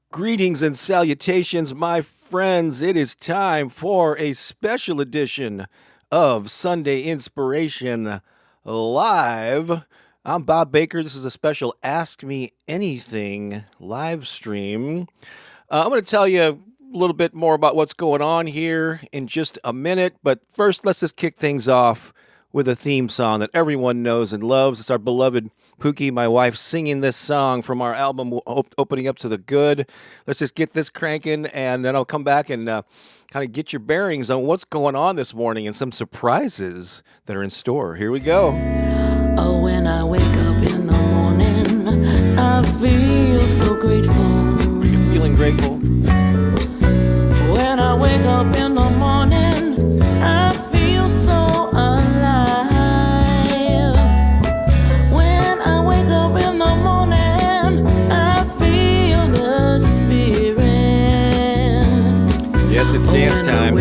Greetings and salutations, my friends. It is time for a special edition of Sunday Inspiration Live. I'm Bob Baker. This is a special Ask Me Anything live stream. I'm going to tell you a little bit more about what's going on here in just a minute, but first, let's just kick things off with a theme song that everyone knows and loves. It's our beloved Pooki, my wife, singing this song from our album Opening Up to the Good. Let's just get this cranking, and then I'll come back and kind of get your bearings on what's going on this morning and some surprises that are in store. Here we go. Oh, when I wake up in the morning, I feel so grateful. Are you feeling grateful? When I wake up in the morning, I feel so alive. When I wake up in the morning, I feel the spirit. Yes, it's dance time,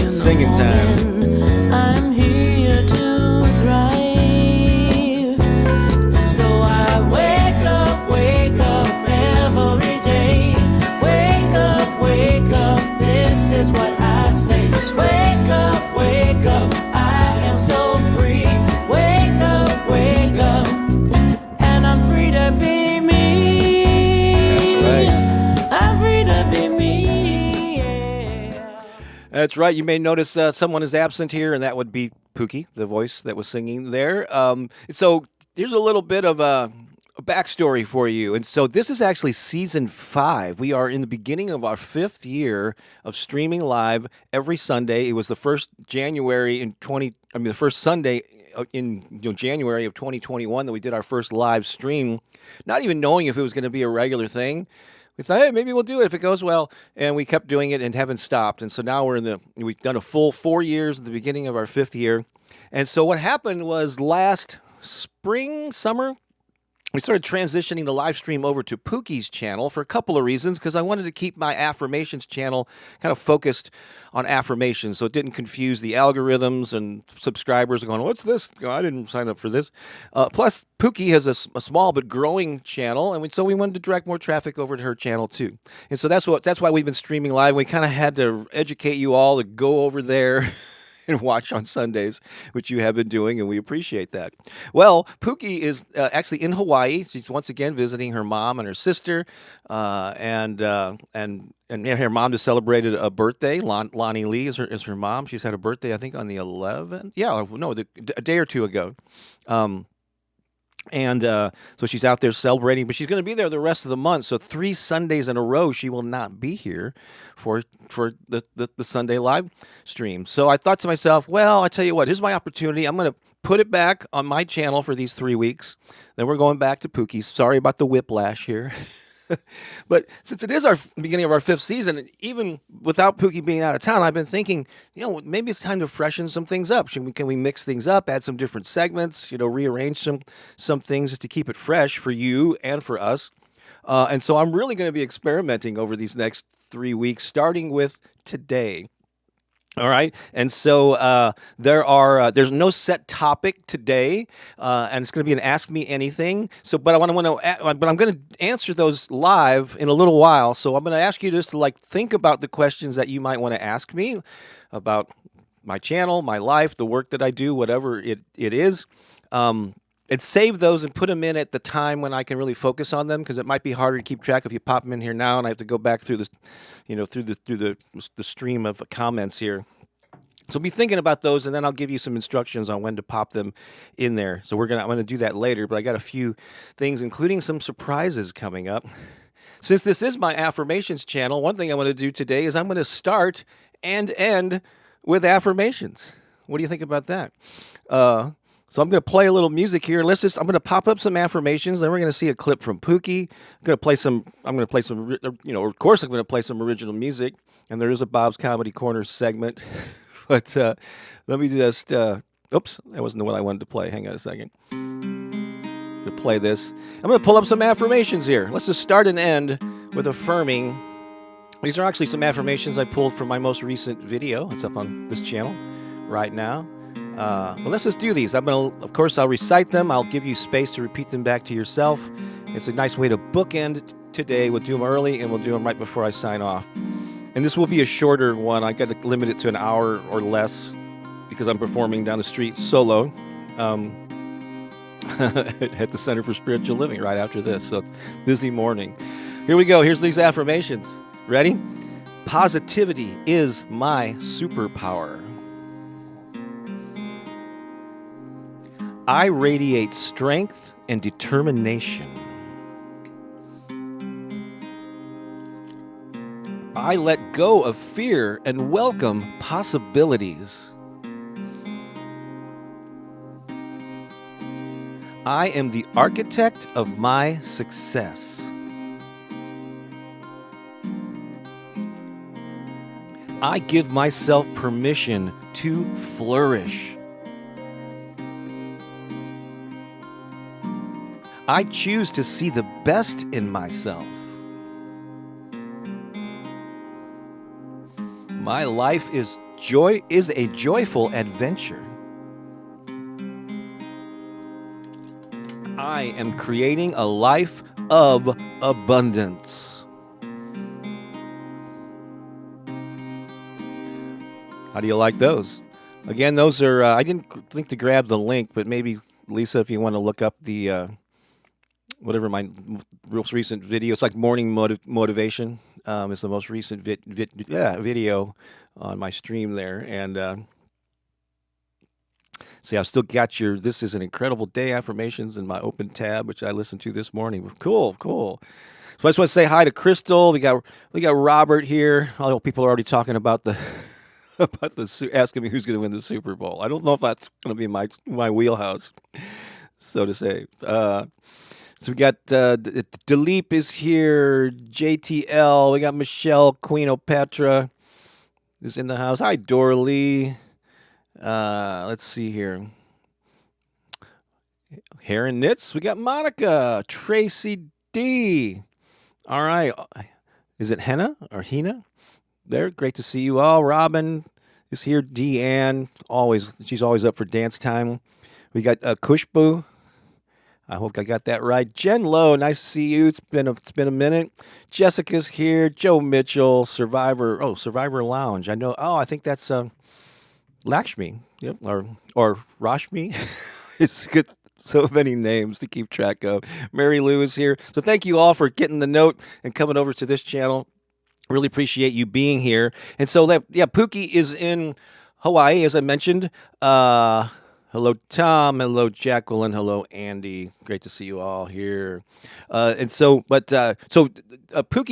singing time. I'm here to thrive. So I wake up every day. Wake up, this is what I say. Wake up, I am so free. Wake up, and I'm free to be me. That's right. I'm free to be me. Yeah. That's right. You may notice someone is absent here, and that would be Pooki, the voice that was singing there. So here's a little bit of a backstory for you. And so this is actually season 5. We are in the beginning of our 5th year of streaming live every Sunday. It was the first the first Sunday in January of 2021 that we did our first live stream, not even knowing if it was going to be a regular thing. We thought, hey, maybe we'll do it if it goes well, and we kept doing it and haven't stopped. And so now we've done a full 4 years at the beginning of our 5th year. And so what happened was last summer, we started transitioning the live stream over to Pooki's channel for a couple of reasons, because I wanted to keep my Affirmations channel kind of focused on affirmations so it didn't confuse the algorithms and subscribers going, what's this? I didn't sign up for this. Plus, Pooki has a small but growing channel, and so we wanted to direct more traffic over to her channel too. And so that's why we've been streaming live. We kind of had to educate you all to go over there and watch on Sundays, which you have been doing, and we appreciate that. Well, Pooki is actually in Hawaii. She's once again visiting her mom and her sister, and her mom just celebrated a birthday. Lonnie Lee is her mom. She's had a birthday, I think, on the 11th. Yeah, no, a day or two ago. So she's out there celebrating, but she's going to be there the rest of the month. So 3 Sundays in a row, she will not be here for the Sunday live stream. So I thought to myself, well, I tell you what, here's my opportunity. I'm going to put it back on my channel for these 3 weeks. Then we're going back to Pooki's. Sorry about the whiplash here. But since it is our beginning of our 5th season, even without Pooki being out of town, I've been thinking, maybe it's time to freshen some things up. Can we mix things up, add some different segments, rearrange some things just to keep it fresh for you and for us. And so I'm really going to be experimenting over these next 3 weeks, starting with today. All right, and so there's no set topic today, and it's going to be an Ask Me Anything. But I'm going to answer those live in a little while. So I'm going to ask you just to think about the questions that you might want to ask me about my channel, my life, the work that I do, whatever it is. And save those and put them in at the time when I can really focus on them, because it might be harder to keep track if you pop them in here now and I have to go back through the stream of comments here. So be thinking about those, and then I'll give you some instructions on when to pop them in there. So I'm going to do that later, but I got a few things, including some surprises coming up. Since this is my Affirmations channel, one thing I want to do today is I'm going to start and end with affirmations. What do you think about that? So I'm going to play a little music here. I'm going to pop up some affirmations. Then we're going to see a clip from Pooki. Of course, I'm going to play some original music. And there is a Bob's Comedy Corner segment. But let me just, oops, that wasn't the one I wanted to play. Hang on a second. To play this, I'm going to pull up some affirmations here. Let's just start and end with affirming. These are actually some affirmations I pulled from my most recent video. It's up on this channel right now. Well, let's just do these. Of course, I'll recite them. I'll give you space to repeat them back to yourself. It's a nice way to bookend today. We'll do them early and we'll do them right before I sign off. And this will be a shorter one. I got to limit it to an hour or less because I'm performing down the street solo at the Center for Spiritual Living right after this. So busy morning. Here we go. Here's these affirmations. Ready? Positivity is my superpower. I radiate strength and determination. I let go of fear and welcome possibilities. I am the architect of my success. I give myself permission to flourish. I choose to see the best in myself. My life is a joyful adventure. I am creating a life of abundance. How do you like those? Again, those are, I didn't think to grab the link, but maybe, Lisa, if you want to look up the, whatever my most recent video, it's like morning motivation. It's the most recent video on my stream there. And see, I've still got this is an incredible day affirmations in my open tab, which I listened to this morning. Cool. So I just want to say hi to Crystal. We got Robert here. Although people are already talking about asking me who's going to win the Super Bowl. I don't know if that's going to be my wheelhouse, so to say. So we got Dilip is here, JTL. We got Michelle Queenopetra is in the house. Hi, Dora Lee. Let's see here. Hair and Knits. We got Monica, Tracy D. All right. Is it Henna or Hina? There. Great to see you all. Robin is here. Deanne. She's always up for dance time. We got Kushbu. I hope I got that right. Jen Lowe, nice to see you. It's been a minute. Jessica's here. Joe Mitchell, Survivor Lounge. I know. Oh, I think that's Lakshmi. Yep, or Rashmi. It's good. So many names to keep track of. Mary Lou is here. So thank you all for getting the note and coming over to this channel. Really appreciate you being here. And so Pooki is in Hawaii, as I mentioned. Hello, Tom. Hello, Jacqueline. Hello, Andy. Great to see you all here. Pooki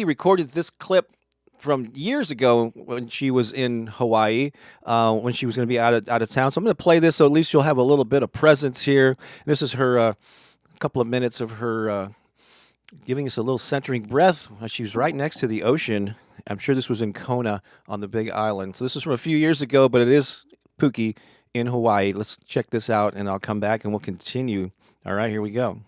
recorded this clip from years ago when she was in Hawaii, when she was going to be out of town. So I'm going to play this so at least you'll have a little bit of presence here. This is her, a couple of minutes of her giving us a little centering breath. She was right next to the ocean. I'm sure this was in Kona on the Big Island. So this is from a few years ago, but it is Pooki in Hawaii. Let's check this out, and I'll come back and we'll continue. All right, here we go.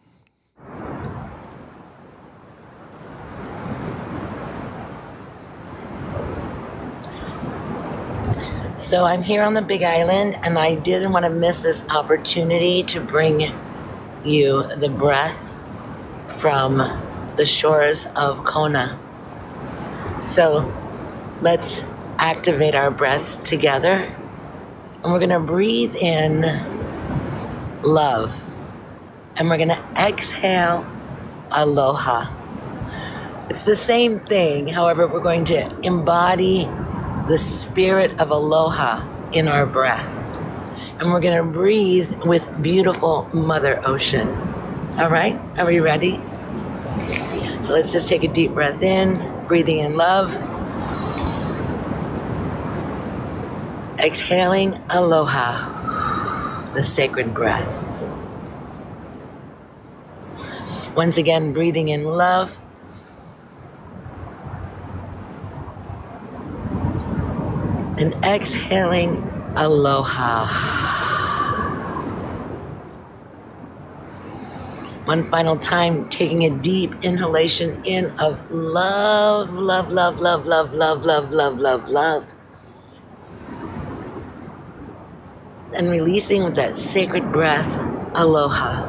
So I'm here on the Big Island, and I didn't want to miss this opportunity to bring you the breath from the shores of Kona. So let's activate our breath together. And we're going to breathe in love. And we're going to exhale aloha. It's the same thing. However, we're going to embody the spirit of aloha in our breath. And we're going to breathe with beautiful Mother Ocean. All right? Are we ready? So let's just take a deep breath in, breathing in love. Exhaling aloha, the sacred breath. Once again, breathing in love. And exhaling aloha. One final time, taking a deep inhalation in of love, love, love, love, love, love, love, love, love, love. And releasing with that sacred breath, aloha.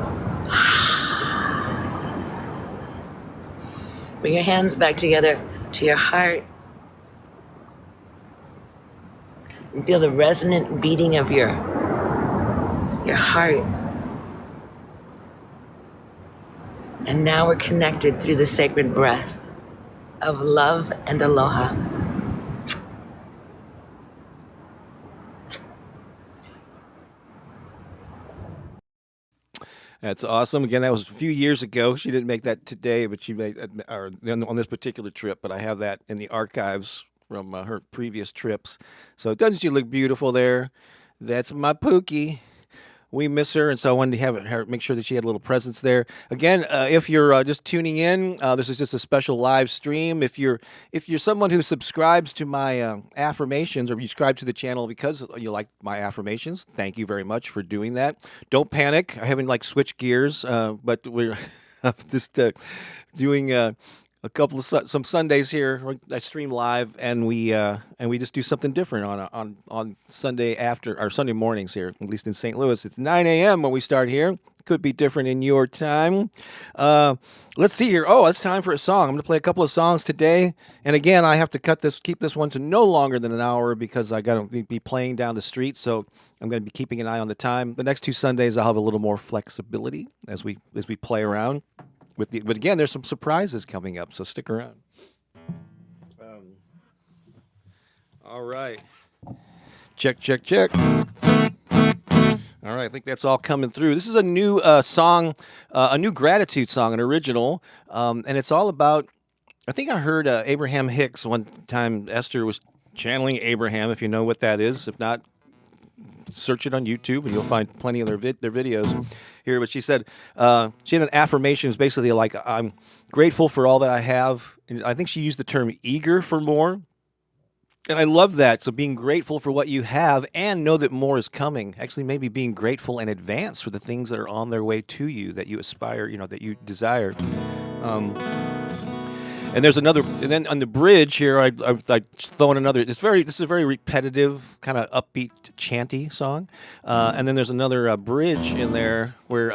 Bring your hands back together to your heart. And feel the resonant beating of your heart. And now we're connected through the sacred breath of love and aloha. That's awesome. Again, that was a few years ago. She didn't make that today, but she made or on this particular trip. But I have that in the archives from her previous trips. So doesn't she look beautiful there? That's my Pooki. We miss her, and so I wanted to have her make sure that she had a little presence there. Again, if you're just tuning in, this is just a special live stream. If you're someone who subscribes to my affirmations, or you subscribe to the channel because you like my affirmations, thank you very much for doing that. Don't panic. I haven't switched gears, but we're just doing a couple of some Sundays here. I stream live, and we just do something different on Sunday after or Sunday mornings here. At least in St. Louis, it's 9 a.m. when we start here. Could be different in your time. Let's see here. Oh, it's time for a song. I'm going to play a couple of songs today, and again, I have to keep this one to no longer than an hour because I got to be playing down the street. So I'm going to be keeping an eye on the time. The next two Sundays, I'll have a little more flexibility as we play around. But again, there's some surprises coming up, so stick around. All right. Check. All right, I think that's all coming through. This is a new song, a new gratitude song, an original, and it's all about, I think I heard Abraham Hicks one time. Esther was channeling Abraham, if you know what that is. If not, search it on YouTube and you'll find plenty of their videos here. But she said she had an affirmation. It's basically like, I'm grateful for all that I have. And I think she used the term eager for more. And I love that. So being grateful for what you have and know that more is coming. Actually, maybe being grateful in advance for the things that are on their way to you, that you aspire, that you desire. And there's another, and then on the bridge here, I throw in another. This is a very repetitive, kind of upbeat, chanty song. And then there's another bridge in there where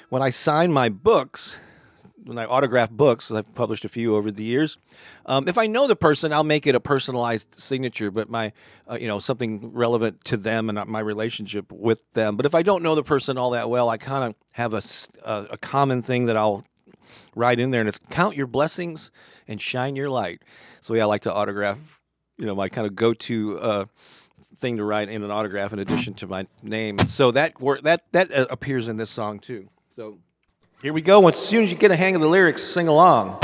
when I sign my books, when I autograph books, I've published a few over the years. If I know the person, I'll make it a personalized signature, but my, something relevant to them and my relationship with them. But if I don't know the person all that well, I kind of have a common thing that I'll write in there, and it's count your blessings and shine your light. So I like to autograph, my kind of go-to thing to write in an autograph in addition to my name. So that appears in this song too. So here we go. As soon as you get a hang of the lyrics, sing along.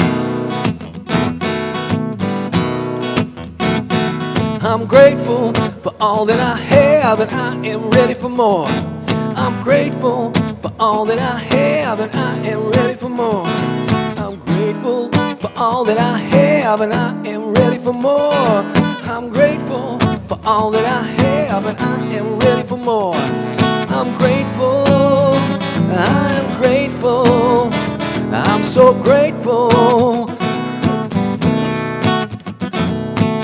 I'm grateful for all that I have, and I am ready for more. I'm grateful for all that I have, and I am ready for more. I'm grateful for all that I have, and I am ready for more. I'm grateful for all that I have, and I am ready for more. I'm grateful, I am grateful, I'm so grateful.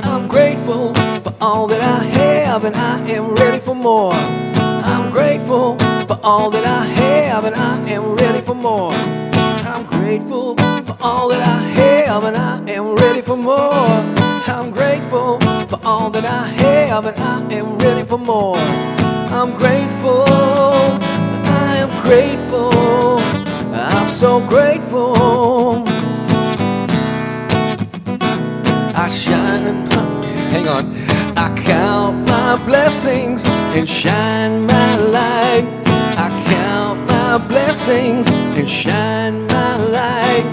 I'm grateful for all that I have, and I am ready for more. I'm grateful for all that I have, and I am ready for more. I'm grateful for all that I have, and I am ready for more. I'm grateful for all that I have, and I am ready for more. I'm grateful, I am grateful, I'm so grateful. I shine, hang on. I count my blessings and shine my light. I count my blessings and shine my light.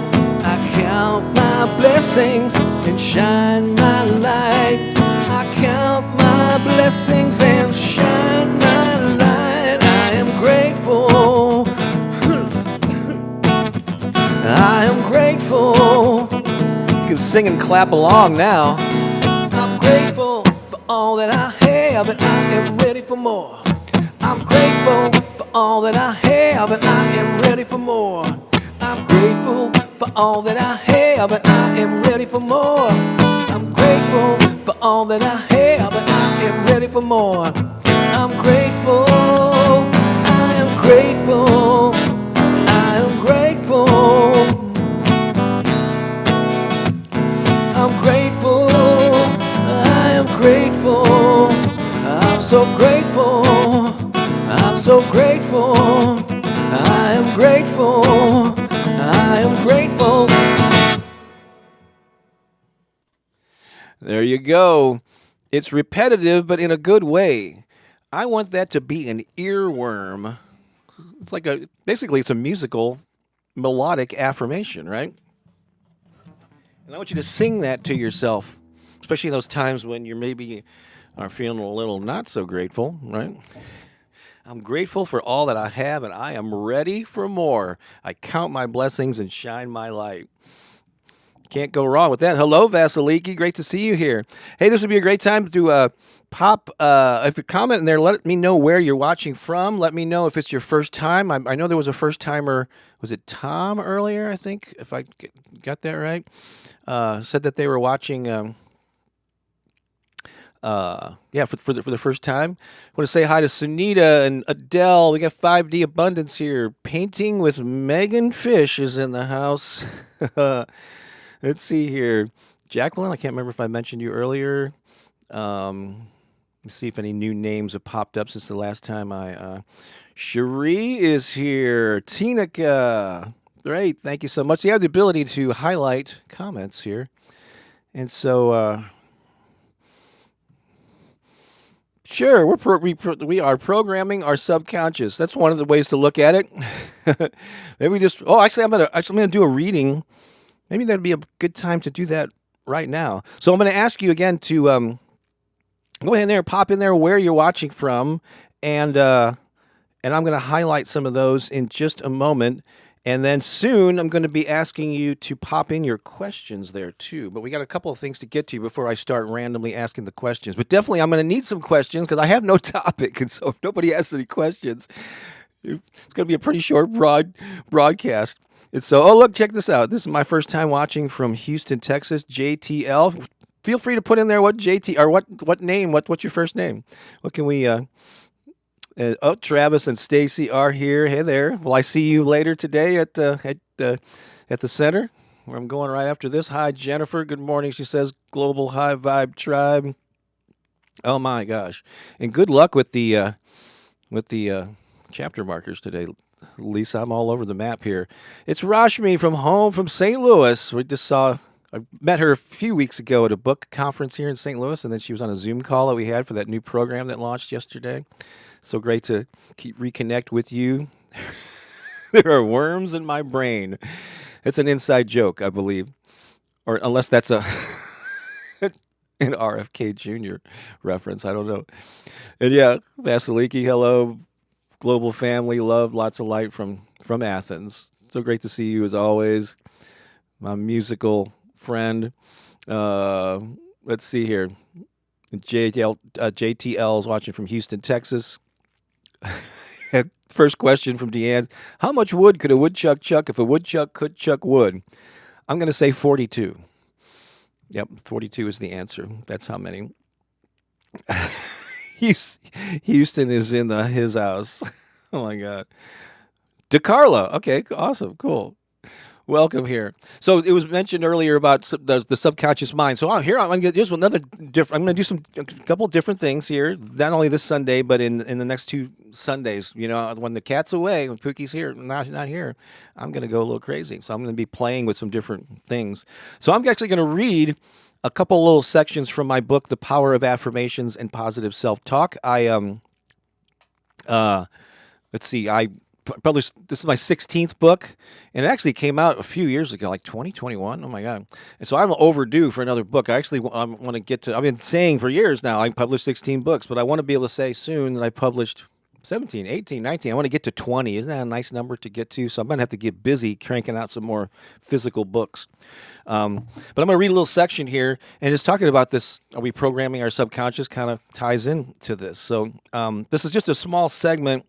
I count my blessings and shine my light. I count my blessings and shine my light. I am grateful. I am grateful. You can sing and clap along now. I'm grateful for all that I have, and I am ready for more. I'm grateful for all that I have, and I am ready for more. I'm grateful for all that I have, and I am ready for more. I'm grateful for all that I have, and I am ready for more. I'm grateful, I am grateful, I am grateful. grateful. I'm so grateful. I'm so grateful. I am grateful. I am grateful. There you go. It's repetitive, but in a good way. I want that to be an earworm. It's like basically it's a musical melodic affirmation, right? And I want you to sing that to yourself, especially in those times when you maybe are feeling a little not so grateful, right? I'm grateful for all that I have, and I am ready for more. I count my blessings and shine my light. Can't go wrong with that. Hello, Vasiliki. Great to see you here. Hey, this would be a great time to pop. If you comment in there, let me know where you're watching from. Let me know if it's your first time. I know there was a first timer. Was it Tom earlier? I think, if I got that right. Said that they were watching. For the first time. I want to say hi to Sunita and Adele. We got 5D Abundance here. Painting with Megan Fish is in the house. Let's see here. Jacqueline, I can't remember if I mentioned you earlier. Let's see if any new names have popped up since the last time I. Cherie is here. Tinica. Great. Thank you so much. You have the ability to highlight comments here. And so, sure, we are programming our subconscious. That's one of the ways to look at it. Maybe actually, I'm gonna do a reading. Maybe that'd be a good time to do that right now. So I'm going to ask you again to go ahead there, pop in there where you're watching from, and I'm going to highlight some of those in just a moment. And then soon I'm going to be asking you to pop in your questions there too. But we got a couple of things to get to before I start randomly asking the questions. But definitely I'm going to need some questions because I have no topic. And so if nobody asks any questions, it's going to be a pretty short broadcast. So, look, check this out. This is my first time watching from Houston, Texas, JTL. Feel free to put in there what JT or what name, what's your first name? What can we Travis and Stacy are here. Hey there. Well, I see you later today at the center where I'm going right after this. Hi, Jennifer. Good morning. She says Global High Vibe Tribe. Oh my gosh. And good luck with the chapter markers today. Lisa, I'm all over the map here. It's Rashmi from St. Louis. I met her a few weeks ago at a book conference here in St. Louis, and then she was on a Zoom call that we had for that new program that launched yesterday. So great to reconnect with you. There are worms in my brain. It's an inside joke, I believe. Or unless that's an RFK Jr. reference. I don't know. And yeah, Vasiliki, hello. Global family, love, lots of light from Athens. So great to see you as always. My musical friend. Let's see here. JTL is watching from Houston, Texas. First question from Deanne. How much wood could a woodchuck chuck if a woodchuck could chuck wood? I'm going to say 42. Yep, 42 is the answer. That's how many. Houston is in his house. Oh my God. DeCarla. Okay, awesome, cool. Welcome here. So it was mentioned earlier about the subconscious mind. So here I'm going to here's another different. I'm going to do a couple different things here. Not only this Sunday, but in the next 2 Sundays. You know, when the cat's away, when Pookie's here, not here, I'm going to go a little crazy. So I'm going to be playing with some different things. So I'm actually going to read a couple little sections from my book, The Power of Affirmations and Positive Self-Talk. Let's see, I published, this is my 16th book, and it actually came out a few years ago, like 2021. Oh my God. And so I'm overdue for another book. I actually want to get to, I've been saying for years now, I published 16 books, but I want to be able to say soon that I published 17, 18, 19. I want to get to 20. Isn't that a nice number to get to? So I'm going to have to get busy cranking out some more physical books. But I'm going to read a little section here, and it's talking about this, are we programming our subconscious, kind of ties into this. So this is just a small segment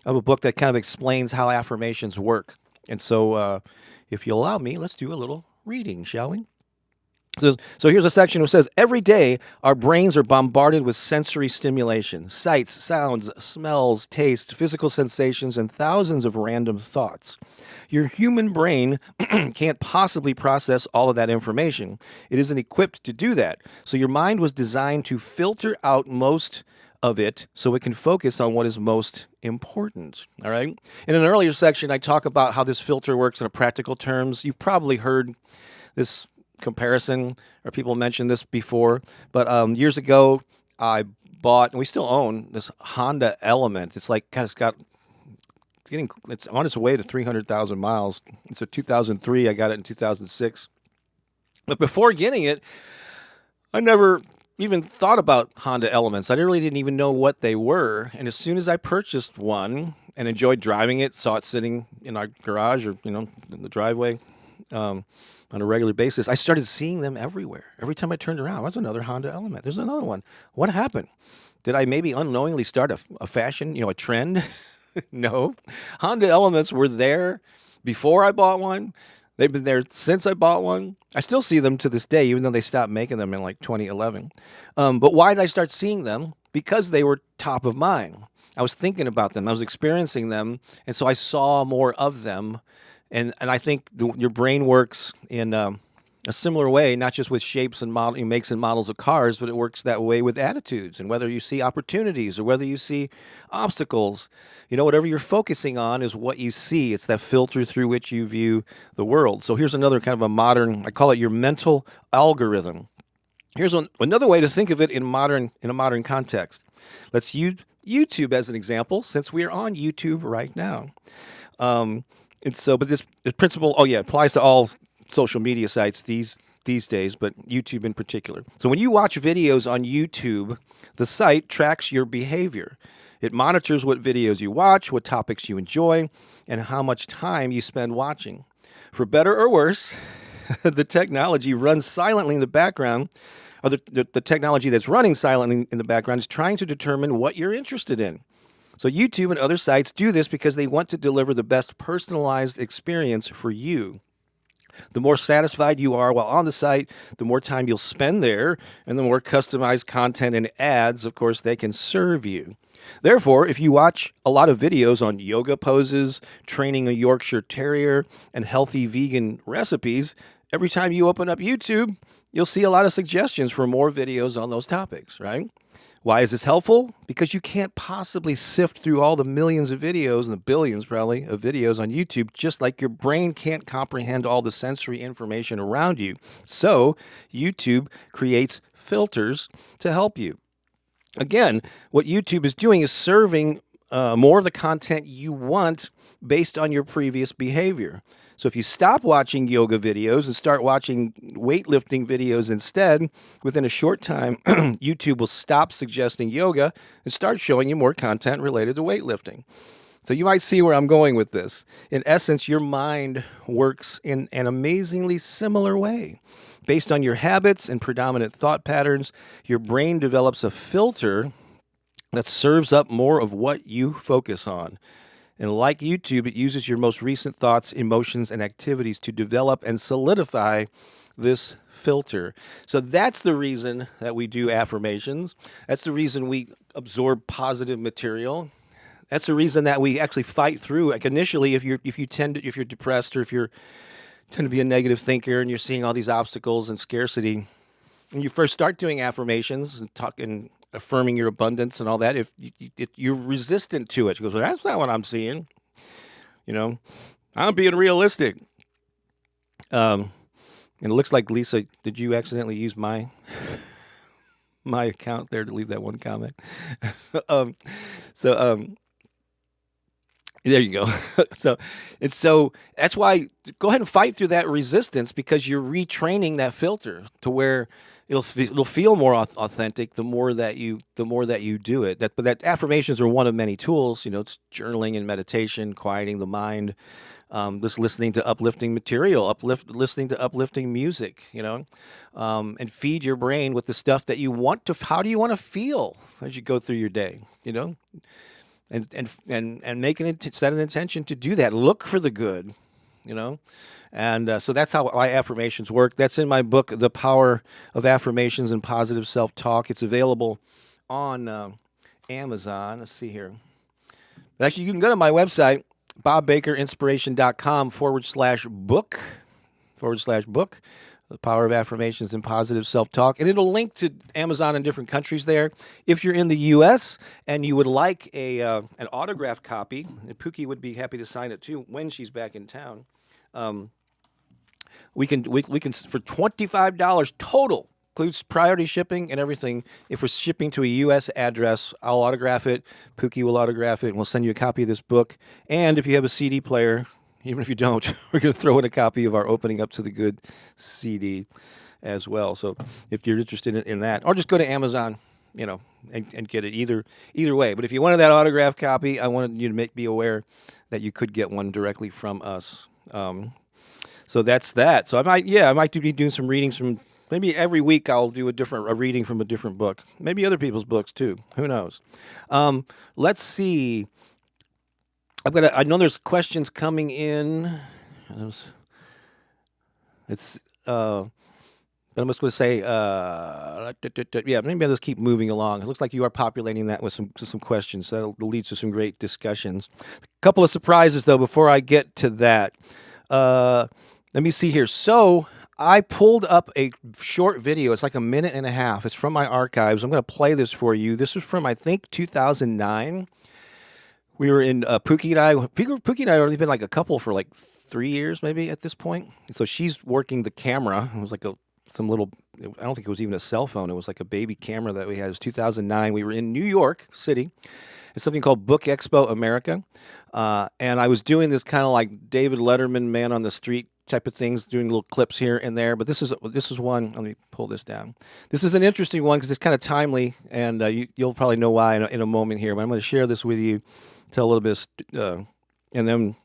of a book that kind of explains how affirmations work. And so if you allow me, let's do a little reading, shall we? So here's a section which says, every day our brains are bombarded with sensory stimulation, sights, sounds, smells, tastes, physical sensations, and thousands of random thoughts. Your human brain can't possibly process all of that information. It isn't equipped to do that. So your mind was designed to filter out most of it so it can focus on what is most important. All right. In an earlier section, I talk about how this filter works in a practical terms. You've probably heard this comparison, or people mentioned this before, but years ago I bought, and we still own, this Honda Element. It's like kind of it's on its way to 300,000 miles. It's a 2003. I got it in 2006. But before getting it, I never even thought about Honda Elements. I really didn't even know what they were. And as soon as I purchased one and enjoyed driving it, saw it sitting in our garage or in the driveway, on a regular basis, I started seeing them everywhere. Every time I turned around, there's another Honda Element. There's another one. What happened? Did I maybe unknowingly start a fashion, a trend? No. Honda Elements were there before I bought one. They've been there since I bought one. I still see them to this day, even though they stopped making them in like 2011. But why did I start seeing them? Because they were top of mind. I was thinking about them. I was experiencing them. And so I saw more of them. And I think your brain works in a similar way, not just with shapes and makes and models of cars, but it works that way with attitudes. And whether you see opportunities or whether you see obstacles, whatever you're focusing on is what you see. It's that filter through which you view the world. So here's another kind of a modern, I call it your mental algorithm. Here's another way to think of it in a modern context. Let's use YouTube as an example, since we are on YouTube right now. But this principle, applies to all social media sites these days, but YouTube in particular. So when you watch videos on YouTube, the site tracks your behavior. It monitors what videos you watch, what topics you enjoy, and how much time you spend watching. For better or worse, the technology runs silently in the background, or the technology that's running silently in the background is trying to determine what you're interested in. So YouTube and other sites do this because they want to deliver the best personalized experience for you. The more satisfied you are while on the site, the more time you'll spend there, and the more customized content and ads, of course, they can serve you. Therefore, if you watch a lot of videos on yoga poses, training a Yorkshire Terrier, and healthy vegan recipes, every time you open up YouTube, you'll see a lot of suggestions for more videos on those topics, right? Why is this helpful? Because you can't possibly sift through all the millions of videos, and the billions probably, of videos on YouTube, just like your brain can't comprehend all the sensory information around you. So YouTube creates filters to help you. Again, what YouTube is doing is serving more of the content you want based on your previous behavior. So if you stop watching yoga videos and start watching weightlifting videos instead, within a short time, YouTube will stop suggesting yoga and start showing you more content related to weightlifting. So you might see where I'm going with this. In essence, your mind works in an amazingly similar way. Based on your habits and predominant thought patterns, your brain develops a filter that serves up more of what you focus on. And like YouTube, it uses your most recent thoughts, emotions, and activities to develop and solidify this filter. So that's the reason that we do affirmations. That's the reason we absorb positive material. That's the reason that we actually fight through. Like initially, if you're depressed, or if you tend to be a negative thinker and you're seeing all these obstacles and scarcity, when you first start doing affirmations and affirming your abundance and all that, if you're resistant to it, you go, well, that's not what I'm seeing. I'm being realistic. And it looks like, Lisa, did you accidentally use my account there to leave that one comment? There you go. So that's why go ahead and fight through that resistance, because you're retraining that filter to where it'll feel more authentic the more that you do it. But that affirmations are one of many tools. It's journaling and meditation, quieting the mind, just listening to uplifting material, listening to uplifting music. And feed your brain with the stuff that you want to. How do you want to feel as you go through your day? And set an intention to do that. Look for the good. you know. And so that's how my affirmations work. That's in my book, The Power of Affirmations and Positive Self-Talk. It's available on Amazon. Let's see here. Actually, you can go to my website, bobbakerinspiration.com/book, The Power of Affirmations and Positive Self-Talk. And it'll link to Amazon in different countries there. If you're in the U.S. and you would like an autographed copy, and Pooki would be happy to sign it too when she's back in town. We can for $25 total, includes priority shipping and everything. If we're shipping to a U.S. address, I'll autograph it. Pooki will autograph it, and we'll send you a copy of this book. And if you have a CD player, even if you don't, we're going to throw in a copy of our Opening Up to the Good CD as well. So if you're interested in that, or just go to Amazon, and get it either way. But if you wanted that autographed copy, I wanted you to be aware that you could get one directly from us. So that's that. So I might be doing some readings from, maybe every week I'll do a reading from a different book. Maybe other people's books too. Who knows? Let's see. I know there's questions coming in. But I'm just going to say, maybe I'll just keep moving along. It looks like you are populating that with some questions. So that'll lead to some great discussions. A couple of surprises, though, before I get to that. Let me see here. So I pulled up a short video. It's like a minute and a half. It's from my archives. I'm going to play this for you. This was from, I think, 2009. We were in Pooki and I. Pooki and I have already been like a couple for like 3 years, maybe at this point. So she's working the camera. It was like I don't think it was even a cell phone. It was like a baby camera that we had. It was 2009. We were in New York City. It's something called Book Expo America. And I was doing this kind of like David Letterman, man on the street type of things, doing little clips here and there. But this is one. Let me pull this down. This is an interesting one because it's kind of timely, and you'll probably know why in a moment here. But I'm going to share this with you, tell a little bit, and then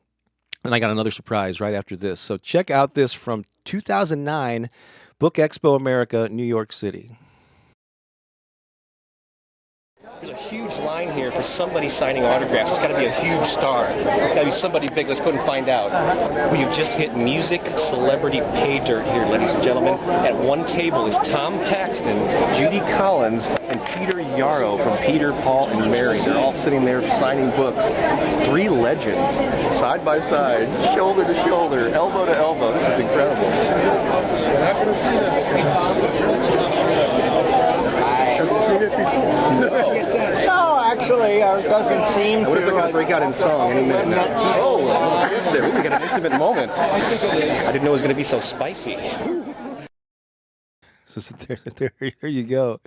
I got another surprise right after this. So check out this from 2009, Book Expo America, New York City. There's a huge line here for somebody signing autographs. It's got to be a huge star. It's got to be somebody big. Let's go and find out. We have just hit music celebrity pay dirt here, ladies and gentlemen. At one table is Tom Paxton, Judy Collins, and Peter Yarrow from Peter, Paul, and Mary. They're all sitting there signing books. 3 legends, side by side, shoulder to shoulder, elbow to elbow. This is incredible. No, actually, it doesn't seem to. What if they're going to break out in song any minute now? Oh, I missed it. We got an intimate moment. I didn't know it was going to be so spicy. So there you go.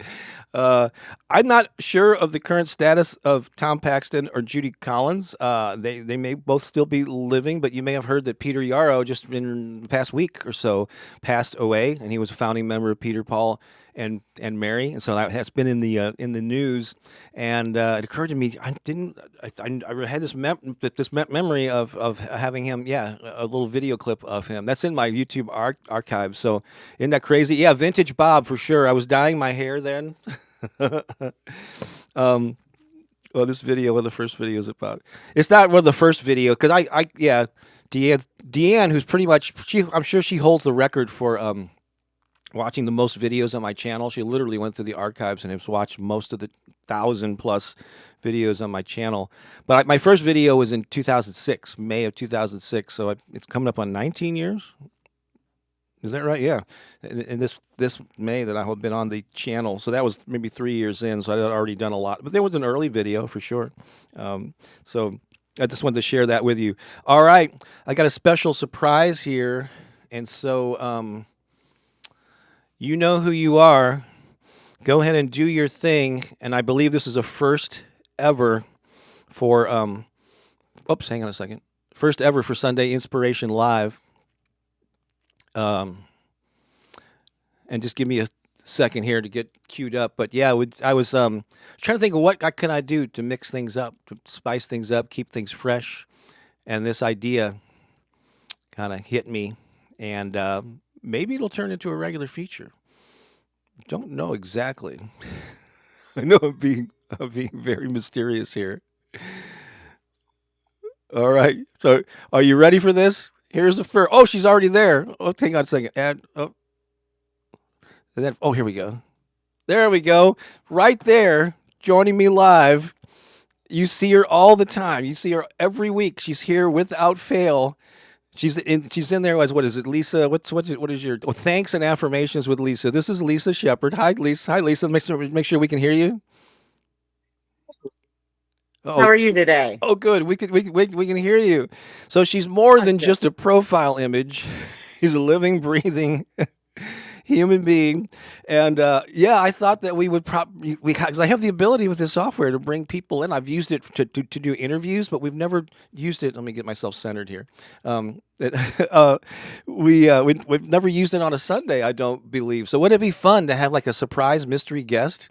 I'm not sure of the current status of Tom Paxton or Judy Collins. They may both still be living, but you may have heard that Peter Yarrow just in the past week or so passed away, and he was a founding member of Peter, Paul, and Mary, and so that has been in the news. And it occurred to me, I had this memory of having him, a little video clip of him. That's in my YouTube archive. So isn't that crazy? Yeah, vintage Bob for sure. I was dyeing my hair then. Well, this video, one of the first videos about. It's not one of the first video because Deanne, who's pretty much I'm sure she holds the record for watching the most videos on my channel. She literally went through the archives and has watched most of the 1,000+ videos on my channel. But my first video was in 2006, May of 2006. So it's coming up on 19 years. Is that right? Yeah. And this May that I have been on the channel. So that was maybe 3 years in. So I had already done a lot. But there was an early video for sure. So I just wanted to share that with you. All right. I got a special surprise here. And so you know who you are. Go ahead and do your thing. And I believe this is a first ever for, hang on a second. First ever for Sunday Inspiration Live. And just give me a second here to get queued up. But yeah, I was trying to think of what can I do to mix things up, to spice things up, keep things fresh. And this idea kind of hit me. And maybe it'll turn into a regular feature. Don't know exactly. I know I'm being very mysterious here. All right. So are you ready for this? Here's the first. Oh, she's already there. Oh, hang on a second. Add. Oh, and then, oh, here we go. There we go. Right there, joining me live. You see her all the time. You see her every week. She's here without fail. She's in there as what is it, Lisa? What is your thanks and affirmations with Lisa? This is Lisa Shepherd. Hi, Lisa. Hi, Lisa. Make sure we can hear you. How Oh, are you today? oh, good. We can hear you. So she's more I'm than good. just a profile image. She's a living, breathing human being. And yeah, I thought that we would probably because I have the ability with this software to bring people in. I've used it to do interviews, but we've never used it. Let me get myself centered here. Uh, we've never used it on a Sunday, I don't believe. So wouldn't it be fun to have like a surprise mystery guest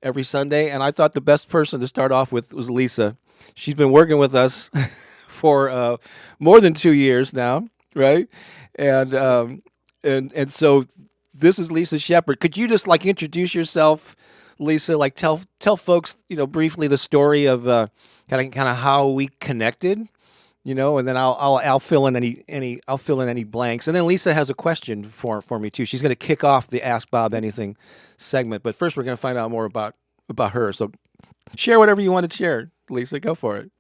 every Sunday? And I thought the best person to start off with was Lisa. She's been working with us for more than 2 years now, right? And and so this is Lisa Shepherd. Could you just like introduce yourself, Lisa? Like tell folks, briefly the story of kind of how we connected, and then I'll fill in any blanks. And then Lisa has a question for me too. She's going to kick off the Ask Bob Anything segment. But first, we're going to find out more about her. So share whatever you want to share, Lisa. Go for it.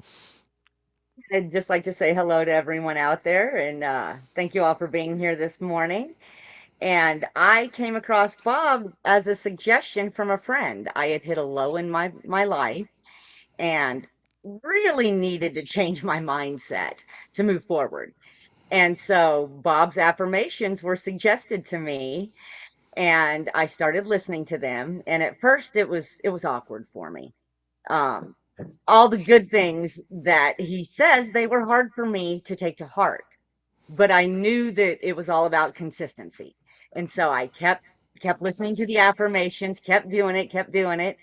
I'd just like to say hello to everyone out there and thank you all for being here this morning. And I came across Bob as a suggestion from a friend. I had hit a low in my life and really needed to change my mindset to move forward. And so Bob's affirmations were suggested to me and I started listening to them. And at first it was awkward for me. Um, all the good things that he says, they were hard for me to take to heart. But I knew that it was all about consistency. And so I kept listening to the affirmations, kept doing it.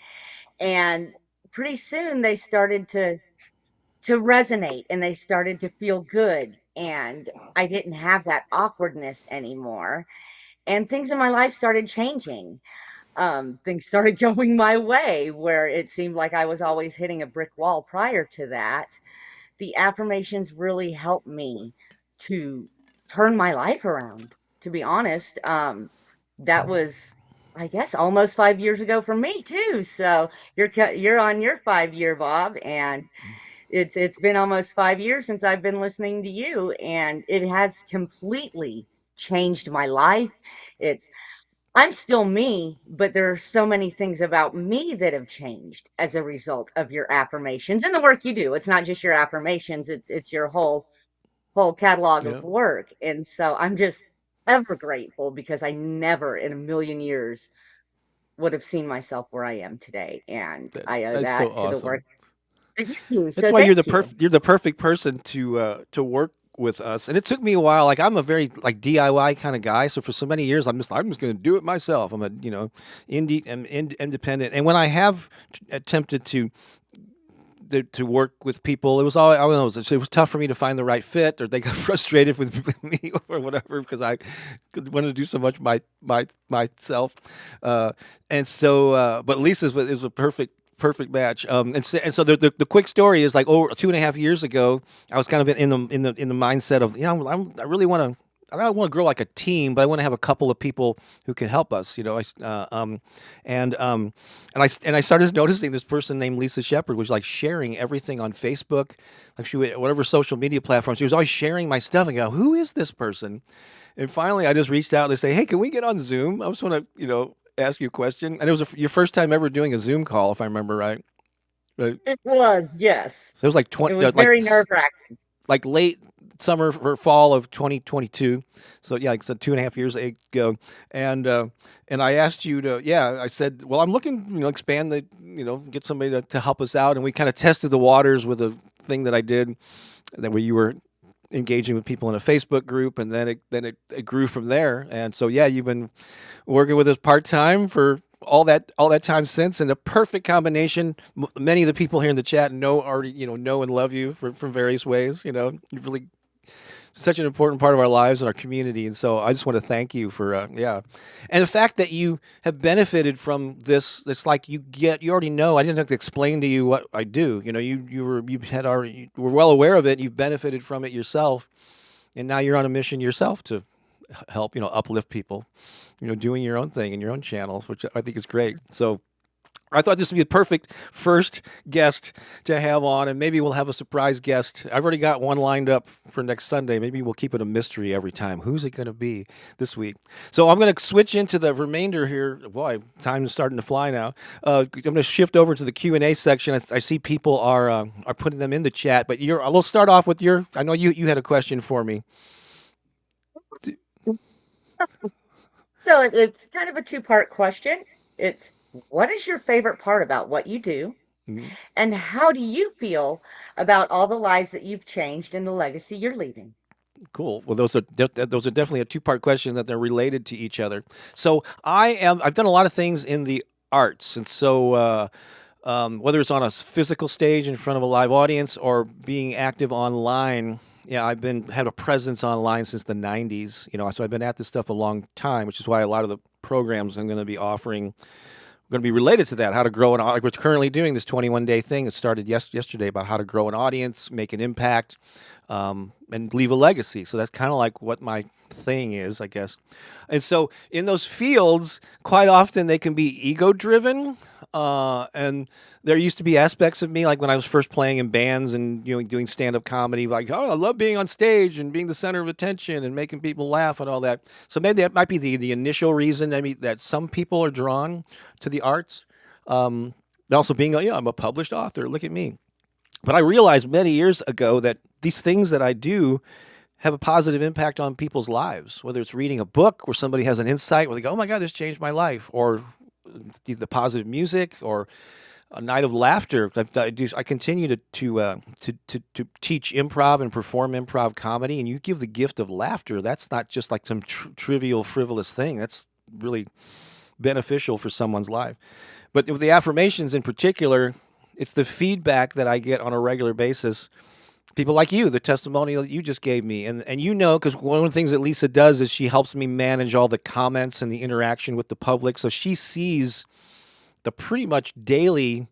And pretty soon they started to resonate and they started to feel good. And I didn't have that awkwardness anymore. And things in my life started changing. Things started going my way where it seemed like I was always hitting a brick wall prior to that. The affirmations really helped me to turn my life around, to be honest. That was, I guess, almost 5 years ago for me too. So you're on your 5 year, Bob, and it's been almost 5 years since I've been listening to you, and it has completely changed my life. It's I'm still me, but there are so many things about me that have changed as a result of your affirmations and the work you do. It's not just your affirmations, it's your whole catalog of Yeah, work. And so I'm just ever grateful because I never in a million years would have seen myself where I am today. And I owe that's so that to the awesome. work that you do. That's So why thank you. you're the perfect person to work with us. And it took me a while. Like I'm a very like DIY kind of guy. So for so many years, I'm just going to do it myself. I'm a independent. And when I have attempted to work with people, it was all I don't know. It was tough for me to find the right fit, or they got frustrated with me or whatever because I wanted to do so much myself. And so, but Lisa's is a perfect match. And so the quick story is like over 2.5 years ago, I was kind of in the mindset of I really want to. I don't want to grow like a team, but I want to have a couple of people who can help us. And I started noticing this person named Lisa Shepherd was like sharing everything on Facebook, like whatever social media platform. She was always sharing my stuff. And go, who is this person? And finally, I just reached out and say, hey, can we get on Zoom? I just want to ask you a question. And it was your first time ever doing a Zoom call, if I remember right. Right. It was, yes. So it was like It 20, was very nerve-wracking. like late summer or fall of 2022. So yeah, like so 2.5 years ago. And I asked you to, yeah, I said, well, I'm looking, expand get somebody to help us out. And we kind of tested the waters with a thing that I did that where you were engaging with people in a Facebook group, and then it grew from there. And so yeah, you've been working with us part time for all that time since, and a perfect combination. Many of the people here in the chat know and love you from various ways. You're really such an important part of our lives and our community, and so I just want to thank you for and the fact that you have benefited from this. It's like you already know. I didn't have to explain to you what I do. You were well aware of it. You've benefited from it yourself, and now you're on a mission yourself to help, uplift people, doing your own thing in your own channels, which I think is great. So I thought this would be the perfect first guest to have on, and maybe we'll have a surprise guest. I've already got one lined up for next Sunday. Maybe we'll keep it a mystery every time. Who's it going to be this week? So I'm going to switch into the remainder here. Boy, time is starting to fly now. I'm going to shift over to the Q&A section. I see people are putting them in the chat, but we'll start off with your. I know you had a question for me. So it's kind of a two-part question. It's, what is your favorite part about what you do? Mhm. And how do you feel about all the lives that you've changed and the legacy you're leaving? Cool. Well, those are definitely a two-part question that they're related to each other. So I've done a lot of things in the arts, and so whether it's on a physical stage in front of a live audience or being active online, yeah, I've had a presence online since the '90s. So I've been at this stuff a long time, which is why a lot of the programs I'm going to be offering going to be related to that. How to grow like we're currently doing this 21-day thing. It started yesterday about how to grow an audience, make an impact, and leave a legacy. So that's kind of like what my thing is, I guess. And so in those fields, quite often they can be ego-driven. And there used to be aspects of me, like when I was first playing in bands and doing stand-up comedy, like, oh, I love being on stage and being the center of attention and making people laugh and all that. So maybe that might be the initial reason. I mean, that some people are drawn to the arts. Also being, I'm a published author. Look at me. But I realized many years ago that these things that I do have a positive impact on people's lives, whether it's reading a book where somebody has an insight where they go, oh my God, this changed my life, or the positive music, or a night of laughter. I continue to teach improv and perform improv comedy, and you give the gift of laughter. That's not just like some trivial, frivolous thing. That's really beneficial for someone's life. But with the affirmations in particular, it's the feedback that I get on a regular basis. People like you, the testimonial that you just gave me. And because one of the things that Lisa does is she helps me manage all the comments and the interaction with the public. So she sees the pretty much daily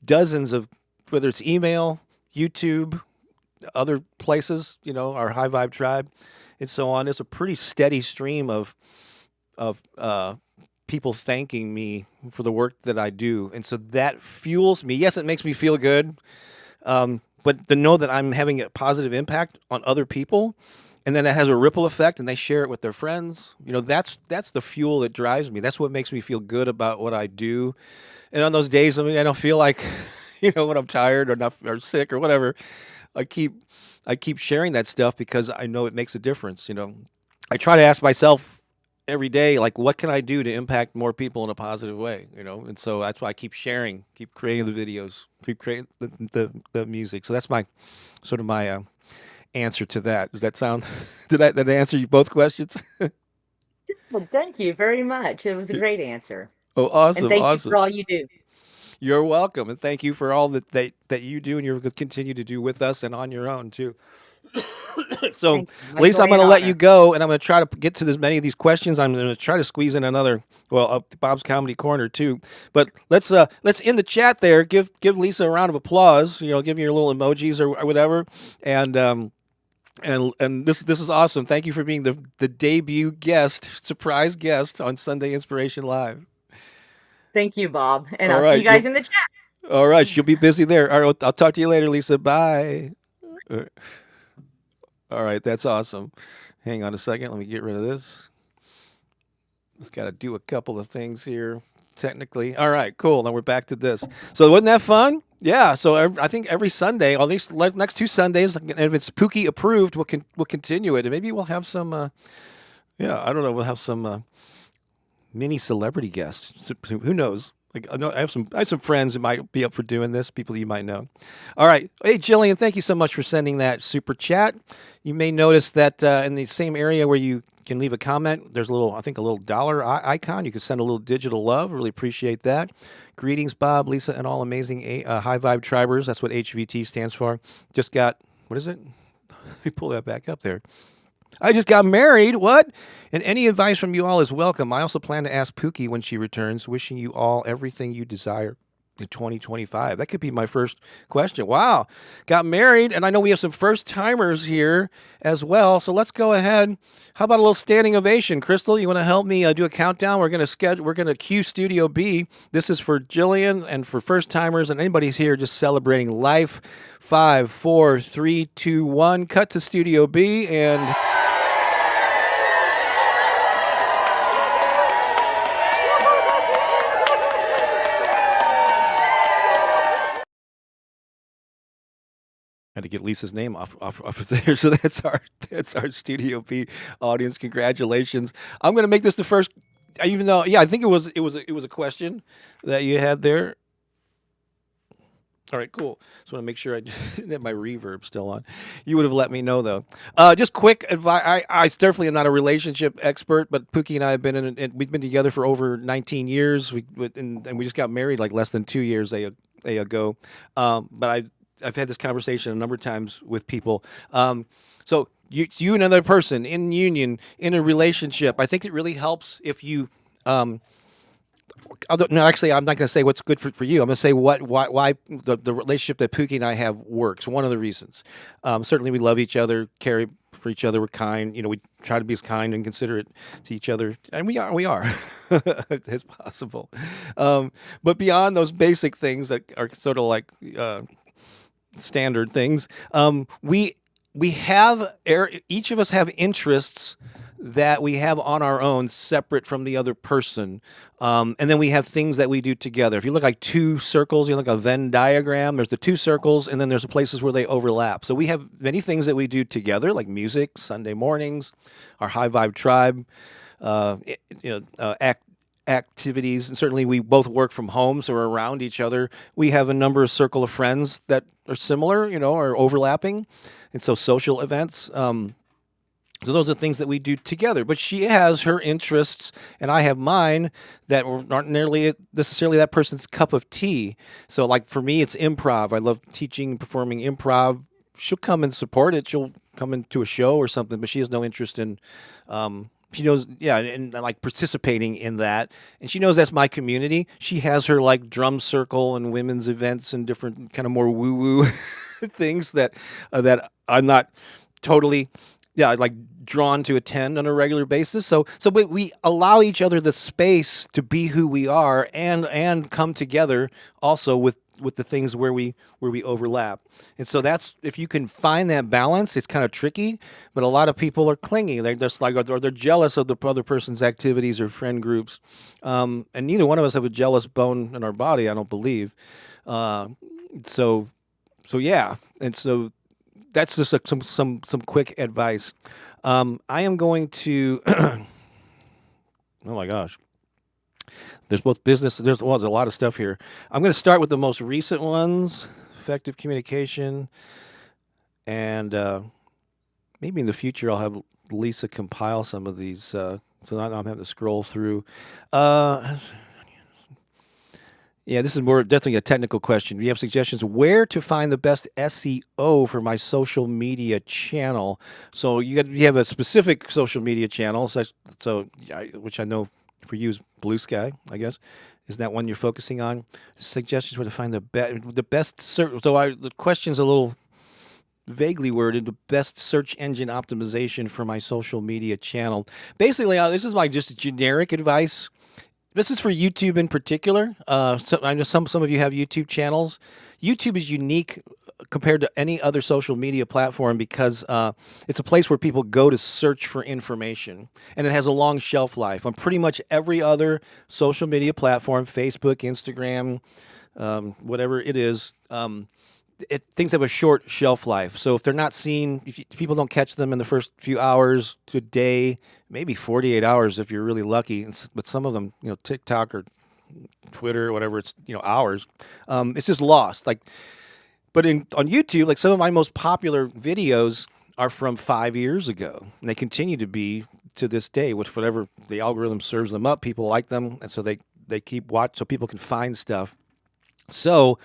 dozens of, whether it's email, YouTube, other places, our High Vibe Tribe, and so on. It's a pretty steady stream of people thanking me for the work that I do. And so that fuels me. Yes, it makes me feel good. But to know that I'm having a positive impact on other people, and then it has a ripple effect, and they share it with their friends. That's the fuel that drives me. That's what makes me feel good about what I do. And on those days, I don't feel like, when I'm tired or not or sick or whatever, I keep sharing that stuff because I know it makes a difference. I try to ask myself every day, like, what can I do to impact more people in a positive way? And so that's why I keep sharing, keep creating the videos, keep creating the music. So that's my sort of my answer to that. Does that sound? Did that answer you both questions? Well, thank you very much. It was a great answer. Oh, awesome! And thank awesome. you for all you do. You're welcome, and thank you for all that you do, and you're going to continue to do with us and on your own too. So, Lisa, I'm going to let you go, and I'm going to try to get to as many of these questions. I'm going to try to squeeze in another, Bob's Comedy Corner too. But let's in the chat there give Lisa a round of applause. Give your little emojis or whatever, and this is awesome. Thank you for being the debut surprise guest on Sunday Inspiration Live. Thank you, Bob, and I'll see you guys in the chat. All right, she'll be busy there. All right, I'll talk to you later, Lisa. Bye. All right, that's awesome. Hang on a second. Let me get rid of this. Just got to do a couple of things here technically. All right, cool. Now we're back to this. So wasn't that fun? Yeah. So I think every Sunday, or at least next 2 Sundays, and if it's Pooki approved, we'll continue it, and maybe we'll have some. I don't know. We'll have some mini celebrity guests. Who knows? Like, I have some friends that might be up for doing this, people you might know. All right. Hey, Jillian, thank you so much for sending that super chat. You may notice that in the same area where you can leave a comment, there's a little dollar icon. You can send a little digital love. Really appreciate that. Greetings, Bob, Lisa, and all amazing High Vibe Tribers. That's what HVT stands for. Just got, what is it? Let me pull that back up there. I just got married. What? And any advice from you all is welcome. I also plan to ask Pooki when she returns. Wishing you all everything you desire. in 2025? That could be my first question. Wow. Got married, and I know we have some first timers here as well. So let's go ahead. How about a little standing ovation? Crystal, you want to help me do a countdown? We're going to cue Studio B. This is for Jillian and for first timers and anybody's here just celebrating life. 5, 4, 3, 2, 1. Cut to Studio B and had to get Lisa's name off of there. So that's our Studio B audience. Congratulations. I'm going to make this the first, even though, I think it was a question that you had there. All right, cool. Just want to make sure I didn't have my reverb still on. You would have let me know, though. Just quick advice. I definitely am not a relationship expert, but Pooki and I have we've been together for over 19 years. And we just got married like less than 2 years ago. But I've had this conversation a number of times with people. So you and another person in union, in a relationship, I think it really helps if you no, actually, I'm not going to say what's good for you. I'm going to say why the relationship that Pooki and I have works. One of the reasons. Certainly, we love each other, care for each other. We're kind. We try to be as kind and considerate to each other, and we are as possible. But beyond those basic things that are sort of like standard things, we have each of us have interests that we have on our own, separate from the other person. And then we have things that we do together. If you look like two circles, you look like a Venn diagram, there's the two circles, and then there's the places where they overlap. So we have many things that we do together, like music, Sunday mornings, our high vibe tribe, activities. And certainly we both work from home, so we're around each other. We have a number of circle of friends that are similar, or overlapping. And so social events, so those are things that we do together. But she has her interests, and I have mine that aren't nearly necessarily that person's cup of tea. So, like for me, it's improv. I love teaching, performing improv. She'll come and support it. She'll come into a show or something, but she has no interest in. She knows, and like participating in that. And she knows that's my community. She has her like drum circle and women's events and different kind of more woo-woo things that I'm not totally. Like drawn to attend on a regular basis. So we allow each other the space to be who we are and come together also with the things where we overlap. And so that's, if you can find that balance, it's kind of tricky, but a lot of people are clingy. They're just like, or they're jealous of the other person's activities or friend groups. And neither one of us have a jealous bone in our body, I don't believe. So yeah. And so that's just some quick advice. I am going to. Oh my gosh, there's both business. There's a lot of stuff here. I'm going to start with the most recent ones: effective communication, and maybe in the future I'll have Lisa compile some of these, so I'm having to scroll through. Yeah, this is more definitely a technical question. Do you have suggestions where to find the best SEO for my social media channel? So you have a specific social media channel, which I know for you is Blue Sky, I guess. Is that one you're focusing on? Suggestions where to find the best search. So the question's a little vaguely worded. The best search engine optimization for my social media channel. Basically, this is my just generic advice. This is for YouTube in particular. So I know some of you have YouTube channels. YouTube is unique compared to any other social media platform because it's a place where people go to search for information, and it has a long shelf life. On pretty much every other social media platform, Facebook, Instagram, whatever it is, things have a short shelf life. So if they're not seen, if people don't catch them in the first few hours to a day, maybe 48 hours if you're really lucky. But some of them, TikTok or Twitter or whatever, it's hours. It's just lost. But on YouTube, like some of my most popular videos are from 5 years ago, and they continue to be to this day. With whatever the algorithm serves them up, people like them, and so they keep watching, so people can find stuff. So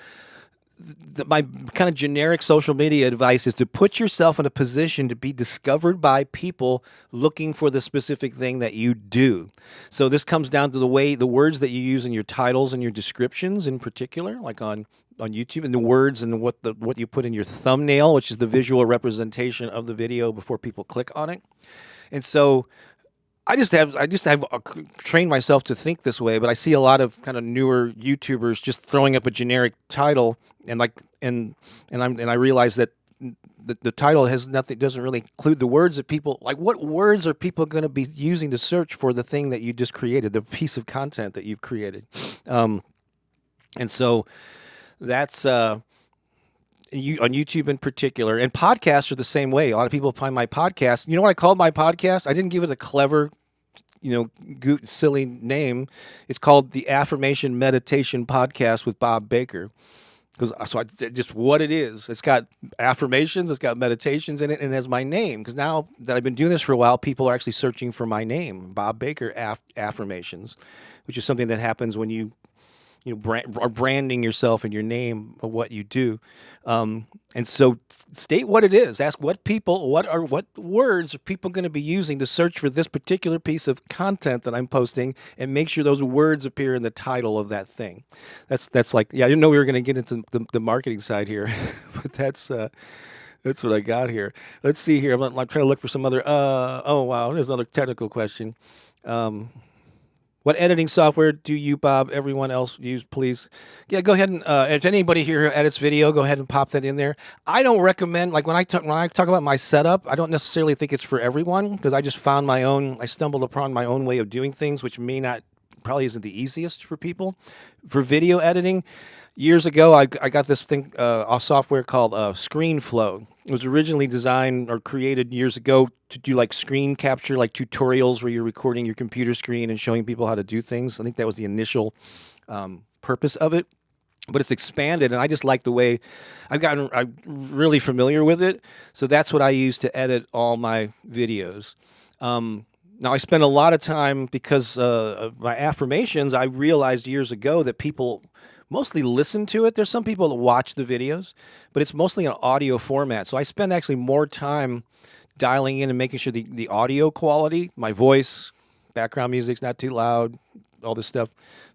my kind of generic social media advice is to put yourself in a position to be discovered by people looking for the specific thing that you do. So this comes down to the words that you use in your titles and your descriptions in particular, like on YouTube, and the words and what you put in your thumbnail, which is the visual representation of the video before people click on it. And so I just have trained myself to think this way, but I see a lot of kind of newer YouTubers just throwing up a generic title and I realize that the title has nothing, doesn't really include the words that people like. What words are people going to be using to search for the thing that you just created, the piece of content that you've created? And so that's on YouTube in particular, and podcasts are the same way. A lot of people find my podcast. You know what I called my podcast? I didn't give it a clever, silly name. It's called the Affirmation Meditation Podcast with Bob Baker. Just what it is. It's got affirmations, it's got meditations in it, and it has my name. Because now that I've been doing this for a while, people are actually searching for my name, Bob Baker Affirmations, which is something that happens when you are branding yourself and your name of what you do. And so state what it is. Ask what words are people going to be using to search for this particular piece of content that I'm posting, and make sure those words appear in the title of that thing. That's like, I didn't know we were going to get into the marketing side here, but that's what I got here. Let's see here. I'm trying to look for some other, oh wow, there's another technical question. What editing software do you, Bob, everyone else use, please? Yeah, go ahead and if anybody here edits video, go ahead and pop that in there. I don't recommend, like when I talk about my setup, I don't necessarily think it's for everyone, because I just found I stumbled upon my own way of doing things, which probably isn't the easiest for people. For video editing, years ago, I got this thing, a software called ScreenFlow. It was originally designed or created years ago to do like screen capture, like tutorials where you're recording your computer screen and showing people how to do things. I think that was the initial purpose of it. But it's expanded, and I just like the way I'm really familiar with it. So that's what I use to edit all my videos. Now, I spend a lot of time, because of my affirmations, I realized years ago that people mostly listen to it. There's some people that watch the videos, but it's mostly an audio format. So I spend actually more time dialing in and making sure the audio quality, my voice, background music's not too loud, all this stuff,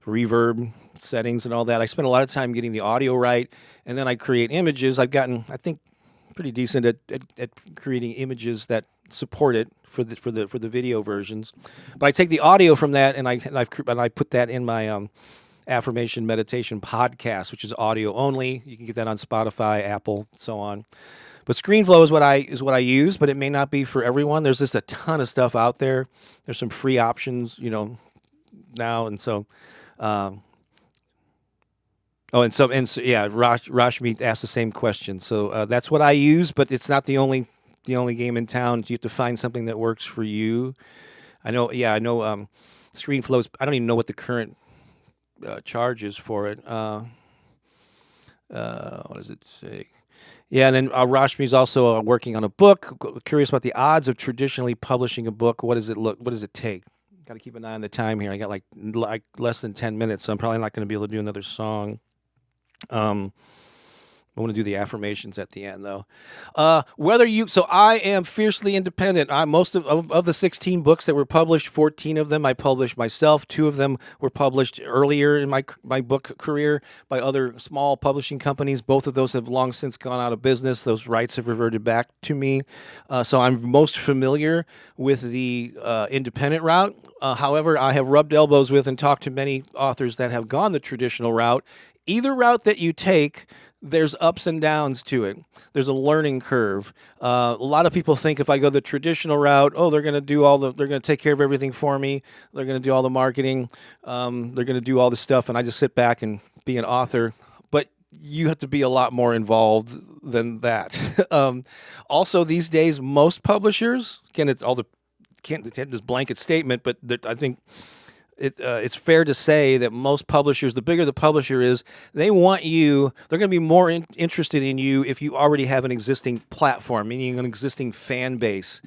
reverb settings and all that. I spend a lot of time getting the audio right, and then I create images. I've gotten, I think, pretty decent at creating images that support it for the video versions. But I take the audio from that and I put that in my Affirmation Meditation Podcast, which is audio only. You can get that on Spotify, Apple, so on. But ScreenFlow is what I use, but it may not be for everyone. There's just a ton of stuff out there. There's some free options, now, and so. Rashmi asked the same question. So that's what I use, but it's not the only game in town. You have to find something that works for you. I know. ScreenFlow. I don't even know what the current charge is for it. What does it say? Yeah, and then Rashmi's also working on a book. Curious about the odds of traditionally publishing a book. What does it take? Got to keep an eye on the time here. I got like less than 10 minutes, so I'm probably not going to be able to do another song. I want to do the affirmations at the end, though. So I am fiercely independent. Most of the 16 books that were published, 14 of them I published myself. 2 of them were published earlier in my book career by other small publishing companies. Both of those have long since gone out of business. Those rights have reverted back to me. So I'm most familiar with the independent route. However, I have rubbed elbows with and talked to many authors that have gone the traditional route. Either route that you take, there's ups and downs to it. There's a learning curve. A lot of people think if I go the traditional route, they're going to take care of everything for me. They're going to do all the marketing. They're going to do all the stuff, and I just sit back and be an author. But you have to be a lot more involved than that. Also, these days, most publishers can't this blanket statement, but I think. It's fair to say that most publishers, the bigger the publisher is, they're going to be more interested in you if you already have an existing platform, meaning an existing fan base.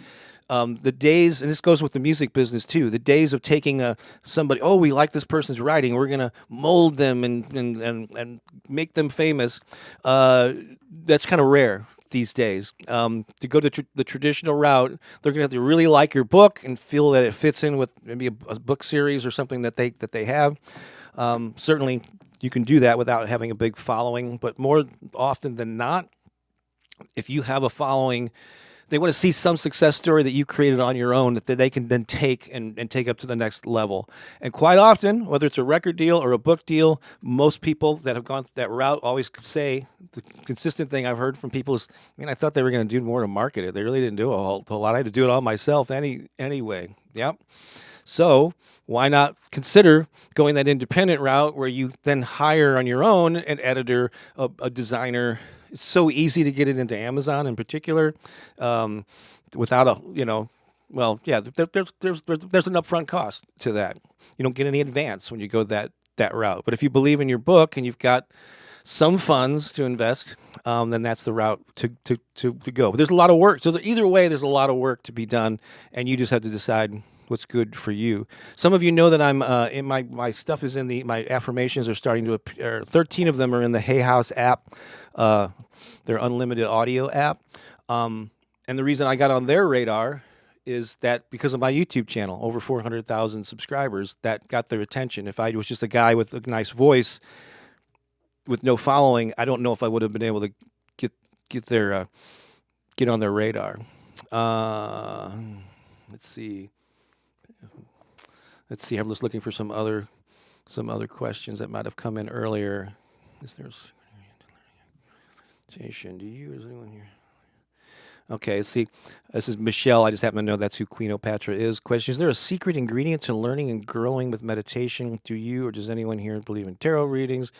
The days, and this goes with the music business too, the days of taking somebody, oh, we like this person's writing, we're going to mold them and make them famous. That's kind of rare these days. To go the traditional route, they're going to have to really like your book and feel that it fits in with maybe a book series or something that they have. Certainly, you can do that without having a big following, but more often than not, if you have a following, they want to see some success story that you created on your own that they can then take and take up to the next level. And quite often, whether it's a record deal or a book deal, most people that have gone that route always say the consistent thing I've heard from people is, I thought they were going to do more to market it. They really didn't do a whole lot. I had to do it all myself anyway. Yep. So why not consider going that independent route where you then hire on your own an editor, a designer. It's so easy to get it into Amazon in particular, without there's an upfront cost to that. You don't get any advance when you go that route. But if you believe in your book and you've got some funds to invest, then that's the route to go. But there's a lot of work. So either way, there's a lot of work to be done, and you just have to decide what's good for you. Some of you know that I'm in my stuff is in my affirmations are starting to appear. 13 of them are in the Hay House app, their unlimited audio app. And the reason I got on their radar is that because of my YouTube channel, over 400,000 subscribers, that got their attention. If I was just a guy with a nice voice with no following, I don't know if I would have been able to get on their radar. Let's see. I'm just looking for some other questions that might have come in earlier. Is there do you or is anyone here? Okay, see, this is Michelle. I just happen to know that's who Queenopatra is. Question: is there a secret ingredient to learning and growing with meditation? Do you or does anyone here believe in tarot readings?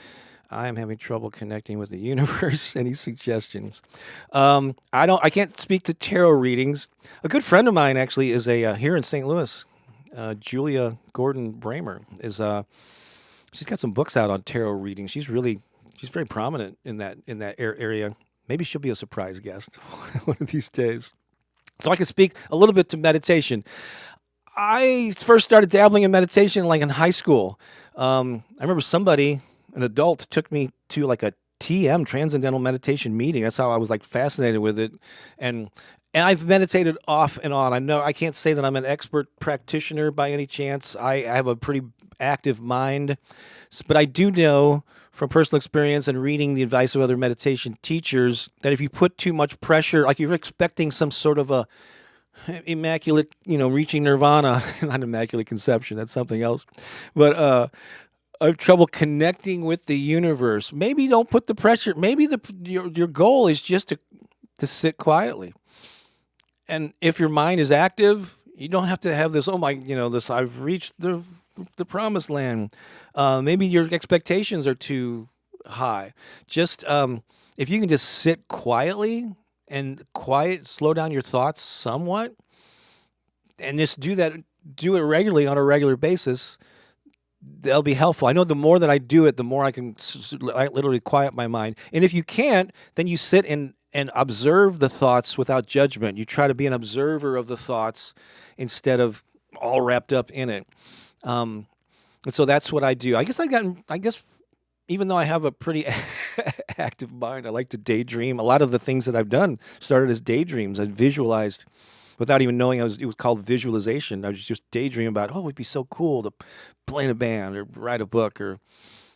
I am having trouble connecting with the universe. Any suggestions? I can't speak to tarot readings. A good friend of mine actually is here in St. Louis. Julia Gordon Bramer is she's got some books out on tarot reading. She's very prominent in that area. Maybe she'll be a surprise guest one of these days. So I can speak a little bit to meditation. I first started dabbling in meditation like in high school. I remember an adult took me to like a TM, Transcendental Meditation meeting. That's how I was like fascinated with it. And I've meditated off and on. I know I can't say that I'm an expert practitioner by any chance. I have a pretty active mind, but I do know from personal experience and reading the advice of other meditation teachers that if you put too much pressure, like you're expecting some sort of a immaculate, reaching nirvana, not immaculate conception, that's something else, but I have trouble connecting with the universe. Maybe don't put the pressure. Maybe your goal is just to sit quietly. And if your mind is active, you don't have to have this, this I've reached the promised land. Maybe your expectations are too high. Just if you can just sit quietly and slow down your thoughts somewhat, and just do it regularly on a regular basis, they'll be helpful. I know the more that I do it, the more I can literally quiet my mind. And if you can't, then you sit and observe the thoughts without judgment. You try to be an observer of the thoughts instead of all wrapped up in it. And so that's what I do. I guess even though I have a pretty active mind, I like to daydream. A lot of the things that I've done started as daydreams. I visualized without even knowing it was called visualization. I was just daydreaming about, it'd be so cool to play in a band or write a book or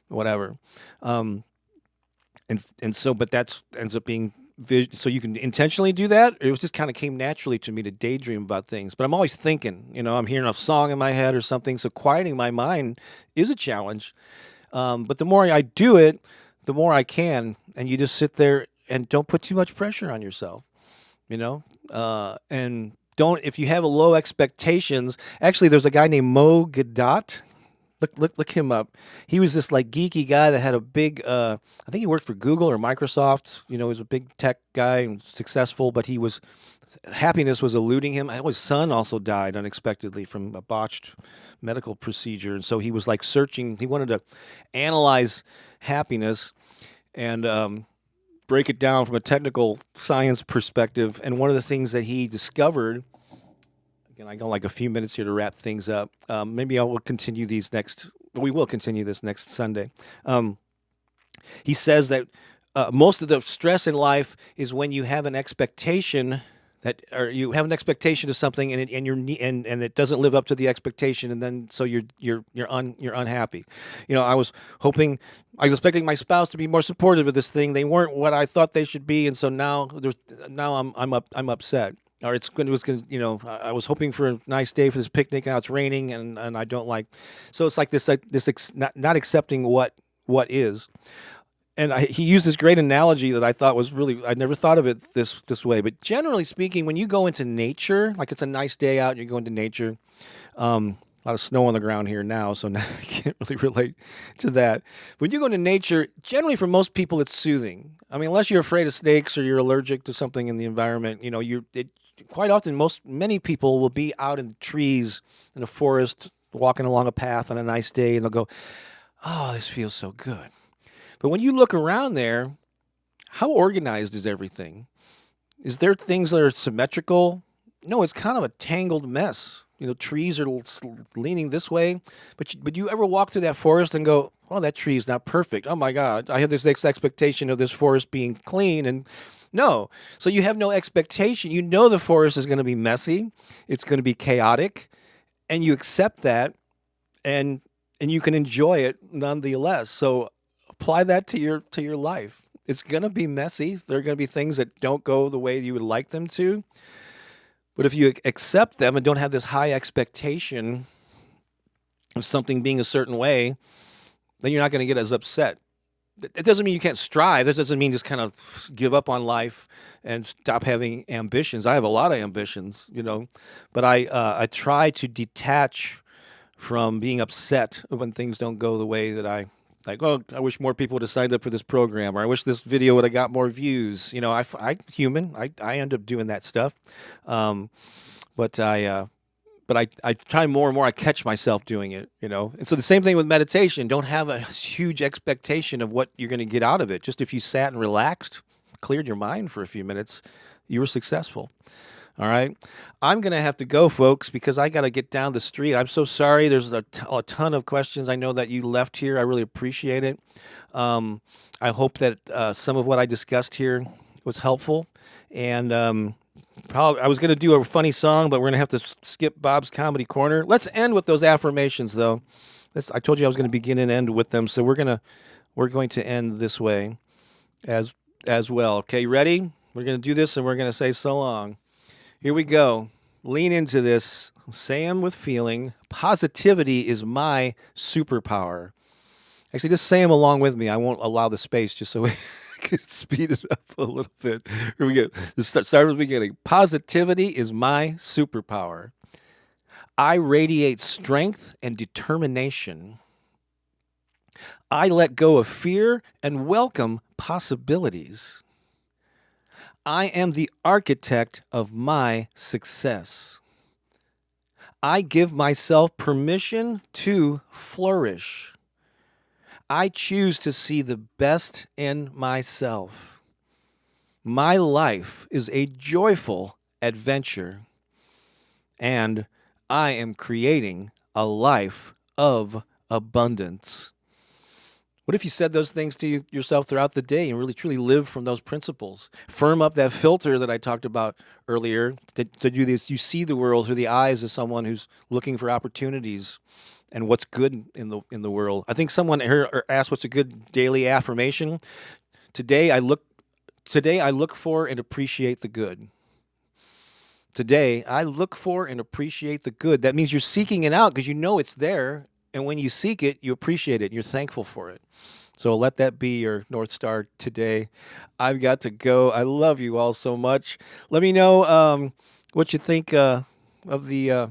whatever. But that ends up being so you can intentionally do that. It was just kind of came naturally to me to daydream about things, but I'm always thinking, I'm hearing a song in my head or something. So quieting my mind is a challenge. But the more I do it, the more I can, and you just sit there and don't put too much pressure on yourself, and don't, if you have low expectations, actually there's a guy named Mo Gadot. Look him up. He was this like geeky guy that had a big, I think he worked for Google or Microsoft. He was a big tech guy and successful, but happiness was eluding him. His son also died unexpectedly from a botched medical procedure. And so he was like searching, he wanted to analyze happiness and break it down from a technical science perspective. And one of the things that he discovered Again, I got like a few minutes here to wrap things up. Maybe I will continue these next. We will continue this next Sunday. He says that most of the stress in life is when you have an expectation that, or you have an expectation of something, and it doesn't live up to the expectation, and then so you're unhappy. I was expecting my spouse to be more supportive of this thing. They weren't what I thought they should be, and so now I'm upset. Or I was hoping for a nice day for this picnic. Now it's raining, and I don't like. So it's like not accepting what is. And he used this great analogy that I thought was really, I'd never thought of it this way. But generally speaking, when you go into nature, like it's a nice day out and you go into nature, a lot of snow on the ground here now, so now I can't really relate to that. When you go into nature, generally for most people, it's soothing. I mean, unless you're afraid of snakes or you're allergic to something in the environment, quite often, many people will be out in the trees in a forest, walking along a path on a nice day, and they'll go, "Oh, this feels so good." But when you look around there, how organized is everything? Is there things that are symmetrical? No, it's kind of a tangled mess. Trees are leaning this way, but you ever walk through that forest and go, "Oh, that tree is not perfect. Oh my God, I have this expectation of this forest being clean," and no. So you have no expectation. You know the forest is going to be messy. It's going to be chaotic, and you accept that, and you can enjoy it nonetheless. So apply that to your life. It's going to be messy. There are going to be things that don't go the way you would like them to. But if you accept them and don't have this high expectation of something being a certain way, then you're not going to get as upset. It doesn't mean you can't strive. This doesn't mean just kind of give up on life and stop having ambitions. I have a lot of ambitions, but I try to detach from being upset when things don't go the way that I like. Oh, I wish more people would have signed up for this program, or I wish this video would have got more views. I end up doing that stuff, but I try more and more. I catch myself doing it, And so the same thing with meditation. Don't have a huge expectation of what you're going to get out of it. Just if you sat and relaxed, cleared your mind for a few minutes, you were successful. All right. I'm going to have to go, folks, because I got to get down the street. I'm so sorry. There's a ton of questions. I know that you left here. I really appreciate it. I hope that some of what I discussed here was helpful. And I was going to do a funny song, but we're going to have to skip Bob's Comedy Corner. Let's end with those affirmations, though. I told you I was going to begin and end with them, so we're going to end this way as well. Okay, you ready? We're going to do this, and we're going to say so long. Here we go. Lean into this. Say them with feeling. Positivity is my superpower. Actually, just say them along with me. I won't allow the space just so we can speed it up a little bit. Here we go. Let's start from the beginning. Positivity is my superpower. I radiate strength and determination. I let go of fear and welcome possibilities. I am the architect of my success. I give myself permission to flourish. I choose to see the best in myself. My life is a joyful adventure, and I am creating a life of abundance. What if you said those things to yourself throughout the day and really truly live from those principles? Firm up that filter that I talked about earlier. To do this, you see the world through the eyes of someone who's looking for opportunities and what's good in the world. I think someone here asked what's a good daily affirmation. Today I look for and appreciate the good. Today I look for and appreciate the good. That means you're seeking it out because you know it's there. And when you seek it, you appreciate it, and you're thankful for it. So let that be your North Star today. I've got to go. I love you all so much. Let me know what you think of the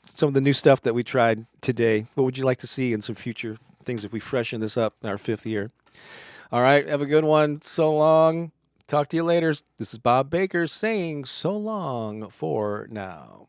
some of the new stuff that we tried today. What would you like to see in some future things if we freshen this up in our 5th year? All right, have a good one. So long. Talk to you later. This is Bob Baker saying so long for now.